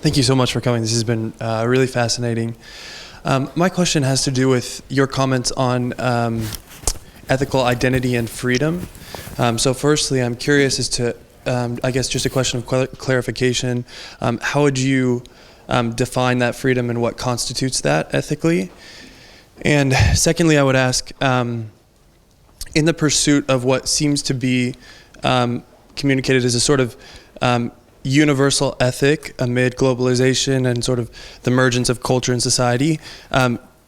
Thank you so much for coming. This has been really fascinating. My question has to do with your comments on ethical identity and freedom. So firstly, I'm curious as to, I guess just a question of clarification. How would you define that freedom and what constitutes that ethically? And secondly, I would ask, in the pursuit of what seems to be communicated as a sort of universal ethic amid globalization and sort of the emergence of culture and society,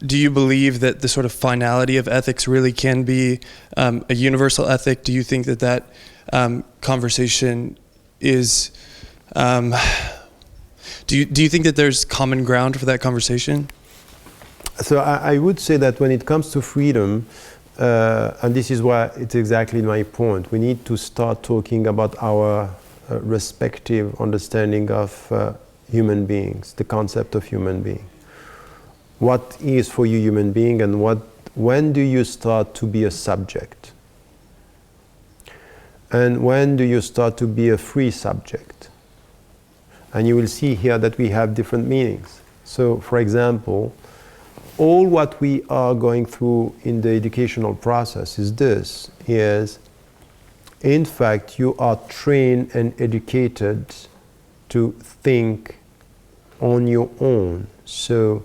do you believe that the sort of finality of ethics really can be a universal ethic? Do you think that that conversation is, do you think that there's common ground for that conversation? So I would say that when it comes to freedom, and this is why it's exactly my point, we need to start talking about our respective understanding of human beings, the concept of human being. What is for you human being, and when do you start to be a subject? And when do you start to be a free subject? And you will see here that we have different meanings. So, for example, all what we are going through in the educational process is in fact, you are trained and educated to think on your own. So,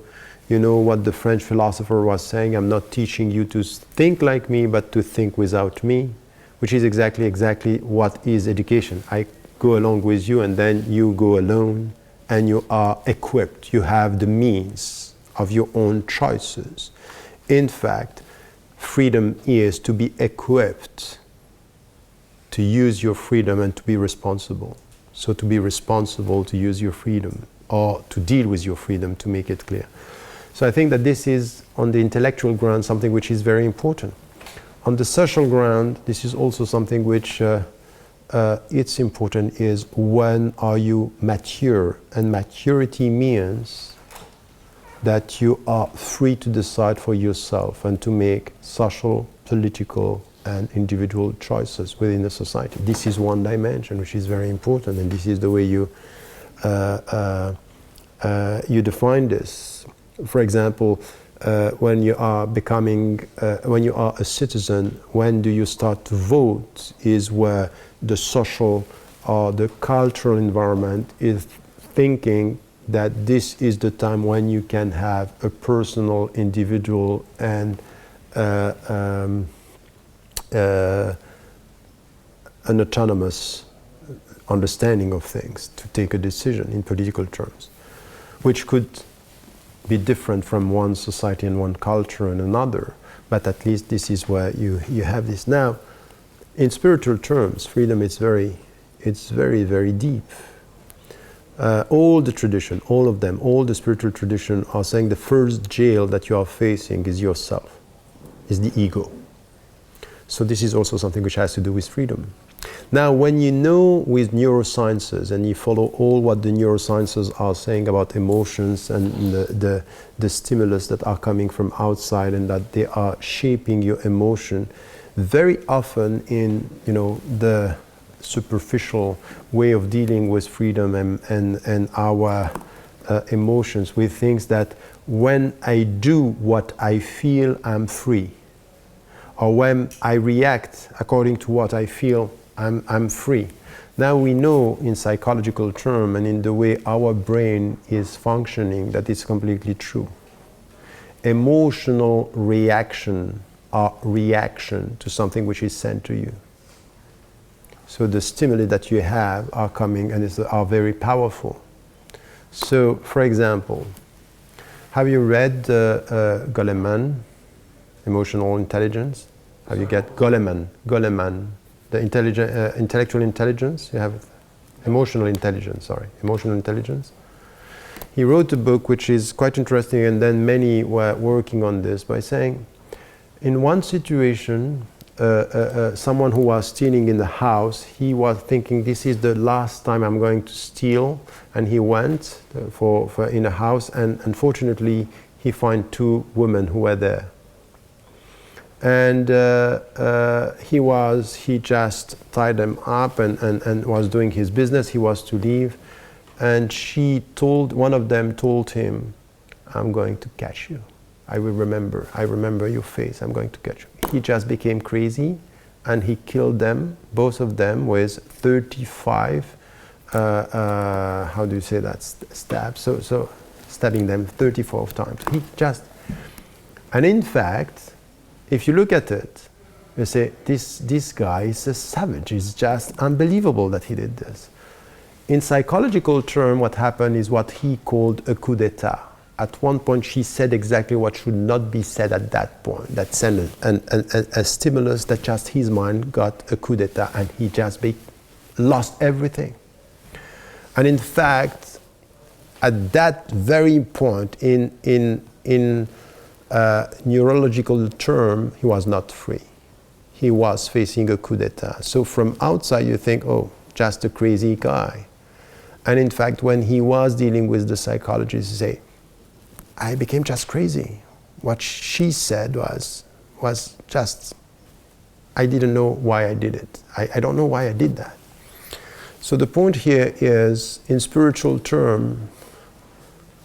you know what the French philosopher was saying, I'm not teaching you to think like me, but to think without me, which is exactly what is education. I go along with you, and then you go alone, and you are equipped. You have the means of your own choices. In fact, freedom is to be equipped to use your freedom and to be responsible. So to be responsible to use your freedom, or to deal with your freedom, to make it clear. So I think that this is, on the intellectual ground, something which is very important. On the social ground, this is also something which it's important, is when are you mature? And maturity means that you are free to decide for yourself and to make social, political, and individual choices within the society. This is one dimension which is very important, and this is the way you define this. For example, when you are when you are a citizen, when do you start to vote is where the social or the cultural environment is thinking that this is the time when you can have a personal, individual, and an autonomous understanding of things to take a decision in political terms, which could be different from one society and one culture and another, but at least this is where you have this. Now, in spiritual terms, freedom is very, very deep. All the tradition, all of them, all the spiritual tradition are saying the first jail that you are facing is yourself, is the ego. So this is also something which has to do with freedom. Now, when you know with neurosciences and you follow all what the neurosciences are saying about emotions and the stimulus that are coming from outside and that they are shaping your emotion, very often in the superficial way of dealing with freedom and our emotions, we think that when I do what I feel, I'm free. Or when I react according to what I feel, I'm free. Now we know in psychological terms and in the way our brain is functioning that it's completely true. Emotional reaction are reaction to something which is sent to you. So the stimuli that you have are coming and are very powerful. So, for example, have you read Goleman? Emotional intelligence. Have you get Goleman, the intellectual intelligence? You have emotional intelligence. He wrote a book which is quite interesting, and then many were working on this by saying, in one situation, someone who was stealing in the house, he was thinking, this is the last time I'm going to steal, and he went for in a house, and unfortunately he found two women who were there. And he just tied them up and was doing his business. He was to leave, and one of them told him, I'm going to catch you. I remember your face, I'm going to catch you. He just became crazy, and he killed them, both of them, with 35, how do you say that, stabs, so stabbing them 34 times. And in fact, if you look at it, you say, this guy is a savage, it's just unbelievable that he did this. In psychological terms, what happened is what he called a coup d'etat. At one point, she said exactly what should not be said at that point, that sentence, and a stimulus that just his mind got a coup d'etat, and he just lost everything. And in fact, at that very point, in neurological term, he was not free. He was facing a coup d'etat. So from outside, you think, oh, just a crazy guy. And in fact, when he was dealing with the psychologist, he said, I became just crazy. What she said was just, I didn't know why I did it. I don't know why I did that. So the point here is, in spiritual term,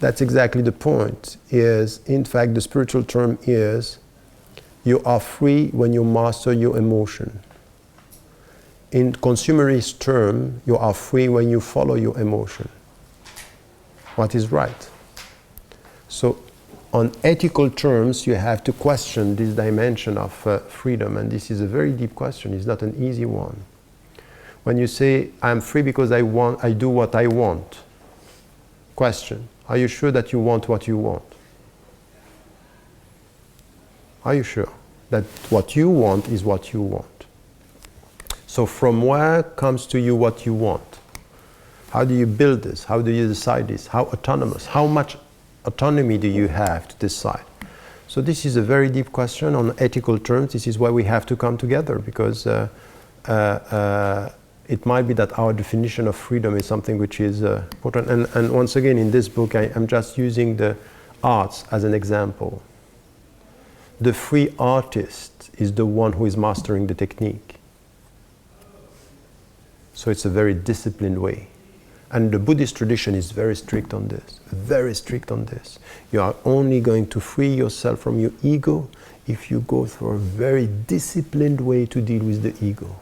that's exactly the point, is, in fact, the spiritual term is, you are free when you master your emotion. In consumerist term, you are free when you follow your emotion. What is right? So on ethical terms, you have to question this dimension of freedom, and this is a very deep question. It's not an easy one. When you say, I'm free because I do what I want, question, are you sure that you want what you want? Are you sure that what you want is what you want? So from where comes to you what you want? How do you build this? How do you decide this? How autonomous? How much autonomy do you have to decide? So this is a very deep question on ethical terms. This is why we have to come together, because it might be that our definition of freedom is something which is important. And once again, in this book, I'm just using the arts as an example. The free artist is the one who is mastering the technique. So it's a very disciplined way. And the Buddhist tradition is very strict on this, very strict on this. You are only going to free yourself from your ego if you go through a very disciplined way to deal with the ego.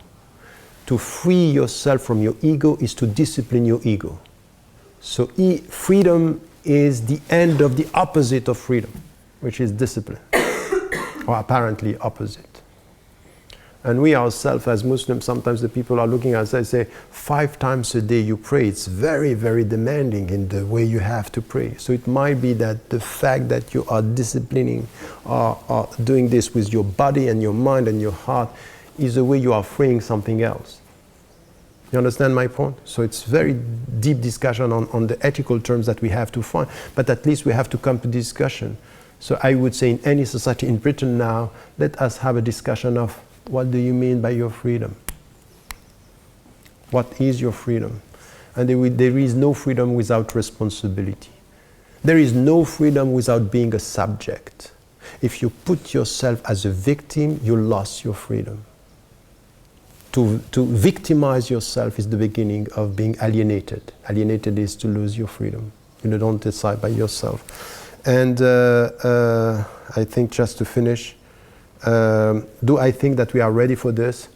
To free yourself from your ego is to discipline your ego. So freedom is the end of the opposite of freedom, which is discipline, or apparently opposite. And we ourselves as Muslims, sometimes the people are looking at us and say, 5 times a day you pray. It's very, very demanding in the way you have to pray. So it might be that the fact that you are disciplining or doing this with your body and your mind and your heart is the way you are freeing something else. You understand my point? So it's very deep discussion on the ethical terms that we have to find, but at least we have to come to discussion. So I would say in any society in Britain now, let us have a discussion of, what do you mean by your freedom? What is your freedom? And there is no freedom without responsibility. There is no freedom without being a subject. If you put yourself as a victim, you lost your freedom. To victimize yourself is the beginning of being alienated. Alienated is to lose your freedom. You don't decide by yourself. And I think, just to finish, do I think that we are ready for this?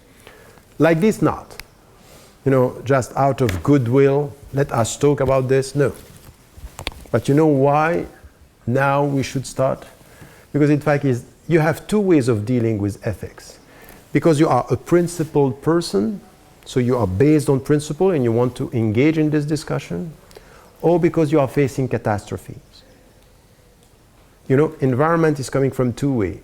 Like this, not. Just out of goodwill, let us talk about this. No. But you know why now we should start? Because in fact, you have 2 ways of dealing with ethics. Because you are a principled person, so you are based on principle and you want to engage in this discussion, or because you are facing catastrophes. Environment is coming from 2 ways.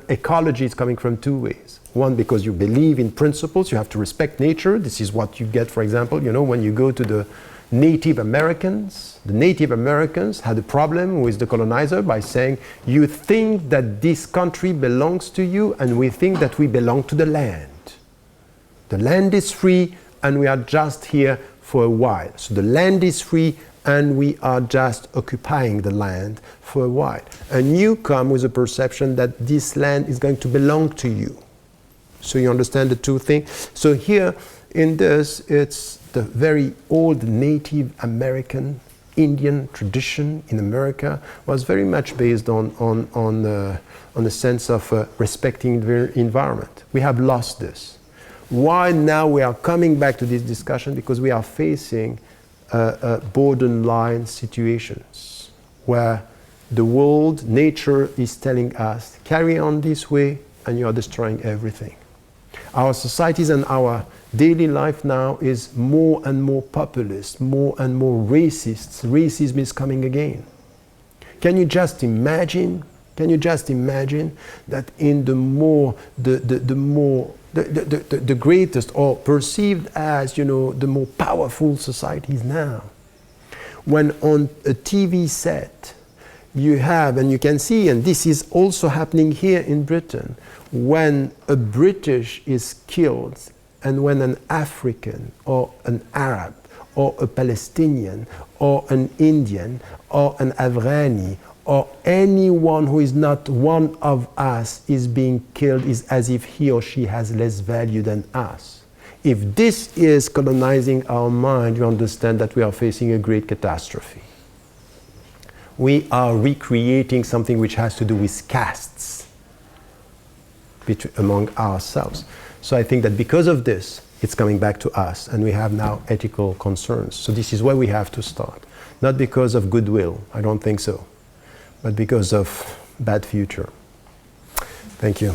Ecology is coming from 2 ways. One, because you believe in principles, you have to respect nature. This is what you get, for example, when you go to the Native Americans. The Native Americans had a problem with the colonizer by saying, you think that this country belongs to you, and we think that we belong to the land. The land is free, and we are just here for a while. So the land is free, and we are just occupying the land for a while. And you come with a perception that this land is going to belong to you. So you understand the 2 things? So here, in this, it's the very old Native American Indian tradition in America was very much based on the sense of respecting the environment. We have lost this. Why now we are coming back to this discussion? Because we are facing borderline situations where the world, nature is telling us, carry on this way and you are destroying everything. Our societies and our daily life now is more and more populist, more and more racist. Racism is coming again. Can you just imagine? Can you just imagine that in the greatest or perceived as, you know, the more powerful societies now, when on a TV set you have, and you can see, and this is also happening here in Britain, when a British is killed and when an African or an Arab or a Palestinian or an Indian or an Afghani or anyone who is not one of us is being killed, is as if he or she has less value than us. If this is colonizing our mind, you understand that we are facing a great catastrophe. We are recreating something which has to do with castes among ourselves. So I think that because of this, it's coming back to us, and we have now ethical concerns. So this is where we have to start. Not because of goodwill, I don't think so, but because of bad future. Thank you.